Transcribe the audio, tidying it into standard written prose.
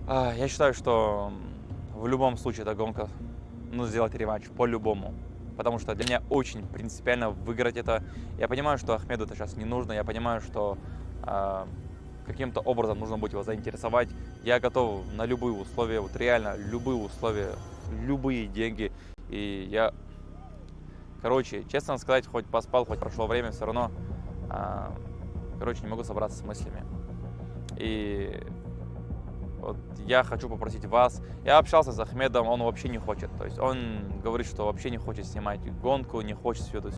Я считаю, что в любом случае эта гонка, ну, сделать реванш по-любому. Потому что для меня очень принципиально выиграть это. Я понимаю, что Ахмеду это сейчас не нужно. Я понимаю, что а, каким-то образом нужно будет его заинтересовать. Я готов на любые условия, вот реально любые условия, любые деньги. И я, короче, честно сказать, хоть поспал, хоть прошло время, все равно, а, короче, не могу собраться с мыслями. И вот я хочу попросить вас. Я общался с Ахмедом, он вообще не хочет. То есть он говорит, что вообще не хочет снимать гонку, не хочет всю эту